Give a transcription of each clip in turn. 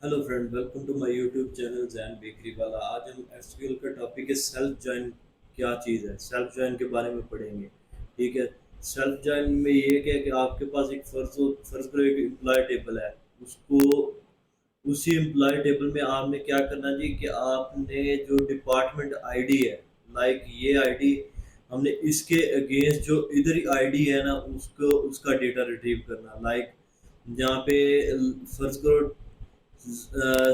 Hello friend, welcome to my YouTube channel Jain bakery वाला। आज हम एसक्यूएल का टॉपिक है सेल्फ जॉइन। क्या चीज़ है सेल्फ जॉइन के बारे में पढ़ेंगे। ठीक है। सेल्फ जॉइन में ये क्या है कि आपके पास एक फर्ज करो एक एम्प्लॉय टेबल है। उसको उसी एम्प्लॉय टेबल में आपने क्या करना जी कि आपने जो डिपार्टमेंट आईडी है, लाइक ये आईडी, हमने इसके अगेंस्ट जो इधर आईडी है ना उसको उसका डेटा रिट्रीव करना। लाइक जहाँ पे फर्ज करो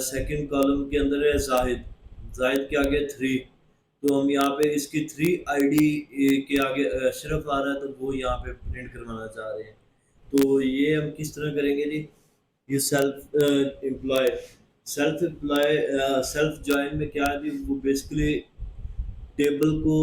सेकंड कॉलम के अंदर है जाहिद। जाहिद के आगे थ्री, तो हम यहाँ पे इसकी थ्री आईडी के आगे अशरफ आ रहा है, तो वो यहाँ पे प्रिंट करवाना चाह रहे हैं। तो ये हम किस तरह करेंगे जी। ये एम्प्लॉय सेल्फ जॉइन में क्या है जी, वो बेसिकली टेबल को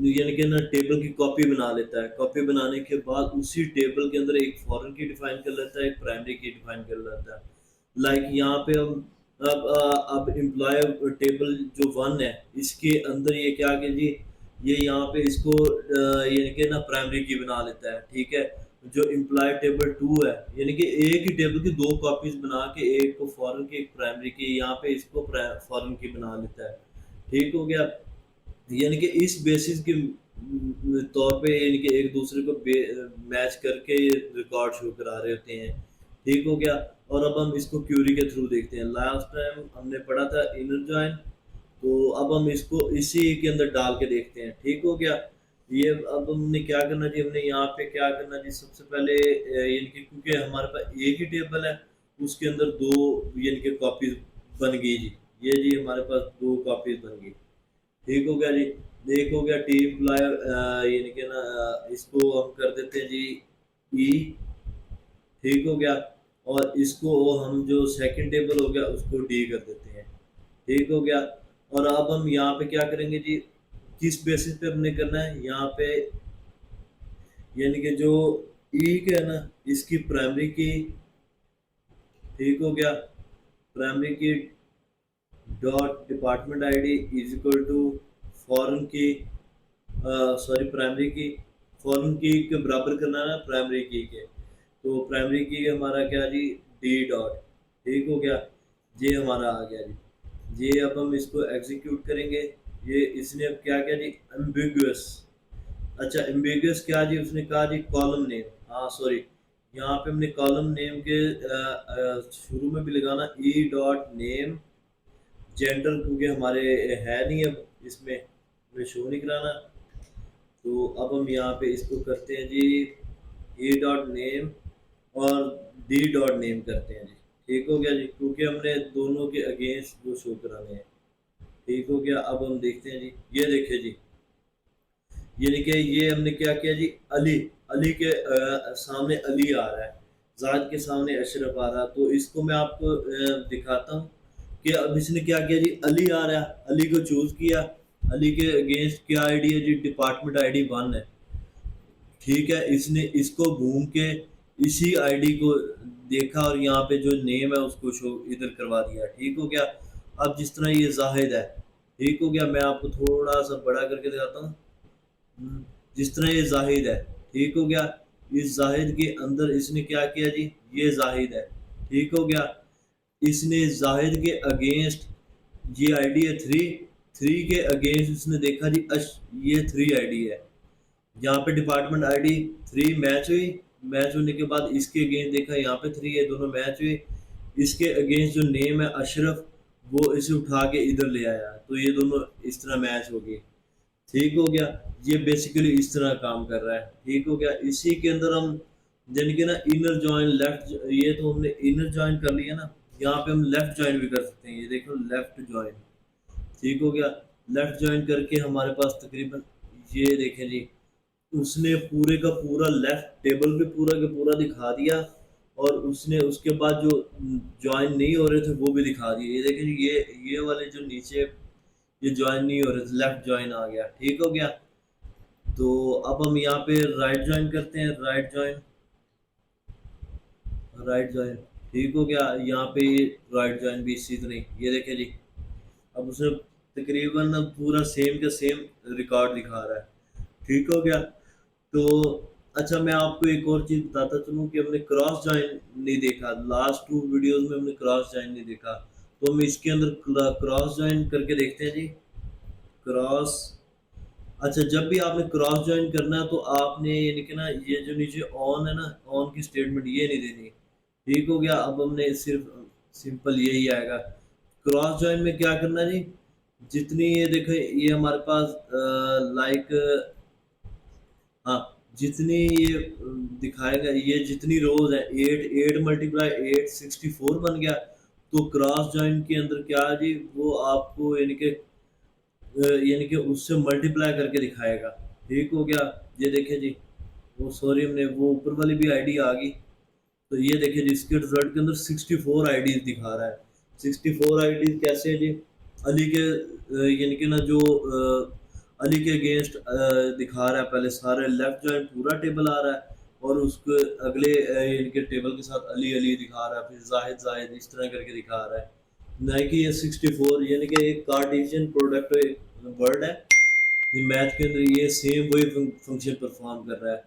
यानी कि ना टेबल की कॉपी बना लेता है। कॉपी बनाने के बाद उसी टेबल के अंदर एक फॉरेन की डिफाइन कर लेता है, एक प्राइमरी की डिफाइन कर लेता है। लाइक यहाँ पे हम अब एम्प्लॉय टेबल जो वन है इसके अंदर ये क्या कि जी ये यहाँ पे इसको यानी कि ना प्राइमरी की बना लेता है। ठीक है। जो एम्प्लॉय टेबल टू है यानी कि एक ही टेबल की दो कॉपीज बना के, एक को फॉरेन की एक प्राइमरी की, यहाँ पे इसको फॉरेन की बना लेता है। ठीक हो गया। यानी कि इस बेसिस के तौर पे यानी कि एक दूसरे को मैच करके रिकॉर्ड शो करा रहे होते हैं। ठीक हो गया। और अब हम इसको क्यूरी के थ्रू देखते हैं। लास्ट टाइम हमने पढ़ा था इनर जॉइन, तो अब हम इसको इसी के अंदर डाल के देखते हैं। ठीक हो गया। ये अब हमने क्या करना जी, हमने यहाँ पे क्या करना जी, सबसे पहले यानी कि क्योंकि हमारे पास एक ही टेबल है उसके अंदर दो यानी कि कॉपीज बन गई जी। ये जी हमारे पास दो कॉपीज बन गई। ठीक हो गया जी। एक हो गया टी एम्प्लॉयर यानी कि ना इसको हम कर देते हैं जी ई। ठीक हो गया। और इसको हम जो सेकंड टेबल हो गया उसको डी कर देते हैं। ठीक हो गया। और अब हम यहाँ पे क्या करेंगे जी, किस बेसिस पे हमने करना है यहाँ पे, यानी कि जो ई के है ना इसकी प्राइमरी की। ठीक हो गया। Primary key dot department ID is equal to foreign key, sorry primary key, foreign key के बराबर करना है ना प्राइमरी की के। तो प्राइमरी की हमारा क्या जी, डी डॉट। ठीक हो गया। ये हमारा आ गया जी। ये अब हम इसको एग्जीक्यूट करेंगे। ये इसने अब क्या किया जी, एम्बिगुअस। अच्छा एम्बिगुअस क्या जी, उसने कहा जी कॉलम नेम, हाँ सॉरी, यहाँ पे हमने कॉलम नेम के शुरू में भी लगाना ई डॉट नेम जेंडर, क्योंकि हमारे है नहीं अब इसमें, हमें शो नहीं कराना। तो अब हम यहाँ पे इसको करते हैं जी ए डॉट नेम और डी डॉट नेम करते हैं जी। ठीक हो गया जी, क्योंकि हमने दोनों के अगेंस्ट वो शो कराने हैं। ठीक हो गया। अब हम देखते हैं जी, ये देखिए जी, यानी कि ये हमने क्या किया जी, अली, अली के सामने अली आ रहा है, जाद के सामने अशरफ आ रहा है। तो इसको मैं आपको दिखाता हूँ कि अब इसने क्या किया जी, अली आ रहा है, अली को चूज किया। अली के अगेंस्ट क्या आईडी है जी, डिपार्टमेंट आईडी वन है। ठीक है। इसने इसको घूम के इसी आईडी को देखा और यहाँ पे जो नेम है उसको शो इधर करवा दिया। ठीक हो गया। अब जिस तरह ये जाहिद है, ठीक हो गया, मैं आपको थोड़ा सा बड़ा करके दिखाता हूँ। जिस तरह ये जाहिद है, ठीक हो गया। इस जाहिद के अंदर इसने क्या किया जी, ये जाहिद है। ठीक हो गया। इसने जाहिद के अगेंस्ट, ये आईडी है थ्री, थ्री के अगेंस्ट उसने देखा जी ये थ्री आईडी है। यहाँ पे डिपार्टमेंट आईडी थ्री मैच हुई। मैच होने के बाद इसके अगेंस्ट देखा, यहाँ पे थ्री है, दोनों मैच हुए। इसके अगेंस्ट जो नेम है अशरफ, वो इसे उठा के इधर ले आया, तो ये दोनों इस तरह मैच हो गए। ठीक हो गया। ये बेसिकली इस तरह काम कर रहा है। ठीक हो गया। इसी के अंदर हम यानी कि ना इनर जॉइन लेफ्ट, ये तो हमने इनर जॉइन कर लिया ना, यहाँ पे हम लेफ्ट जॉइन भी कर सकते हैं। ये देखो लेफ्ट जॉइन। ठीक हो गया। लेफ्ट जॉइन करके हमारे पास तकरीबन ये देखें जी, उसने पूरे का पूरा लेफ्ट टेबल पे पूरा का पूरा दिखा दिया। और उसने उसके बाद जो ज्वाइन नहीं हो रहे थे वो भी दिखा दिए। ये देखें जी, ये वाले जो नीचे ये ज्वाइन नहीं हो रहे थे, लेफ्ट ज्वाइन आ गया। ठीक हो गया। तो अब हम यहाँ पे राइट ज्वाइन करते हैं, राइट ज्वाइन, राइट ज्वाइन। ठीक हो गया। यहाँ पे राइट ज्वाइन भी इसी तरह, ये देखें जी, अब उसने तकरीबन पूरा सेम का सेम रिकॉर्ड दिखा रहा है। ठीक हो गया। तो अच्छा, मैं आपको एक और चीज़ बताता चलूँ कि हमने क्रॉस जॉइन नहीं देखा। लास्ट 2 वीडियोज़ में हमने क्रॉस जॉइन नहीं देखा। तो हम इसके अंदर क्रॉस जॉइन करके देखते हैं जी। क्रॉस अच्छा, जब भी आपने क्रॉस जॉइन करना है तो आपने यानी कि ना ये जो नीचे ऑन है ना, ऑन की स्टेटमेंट ये नहीं देनी। ठीक हो गया? अब हमने सिर्फ सिंपल यही आएगा। क्रॉस जॉइन में क्या करना है जी, जितनी ये देखो ये हमारे पास लाइक हाँ, जितनी ये दिखाएगा, ये जितनी रोज है 8 8 मल्टीप्लाई 8 64 बन गया। तो क्रॉस जॉइन के अंदर क्या है जी, वो आपको यानी कि उससे मल्टीप्लाई करके दिखाएगा। ठीक हो गया? ये देखिए जी, वो सॉरी हमने वो ऊपर वाली भी आईडी आ गई। तो ये देखिए जी, इसके रिजल्ट के अंदर 64 आईडीज दिखा रहा है। 64 आईडीज कैसे है जी, अली के यानी कि ना जो अली के अगेंस्ट दिखा रहा है। पहले सारे लेफ्ट जॉइन पूरा टेबल आ रहा है, और उसके अगले यानी कि टेबल के साथ अली अली दिखा रहा है, फिर जाहिद जाहिद इस तरह करके दिखा रहा है। नहीं कि ये 64 यानी कि एक कार्टेशियन प्रोडक्ट वर्ड है। ये मैथ के अंदर ये सेम वही फंक्शन परफॉर्म कर रहा है।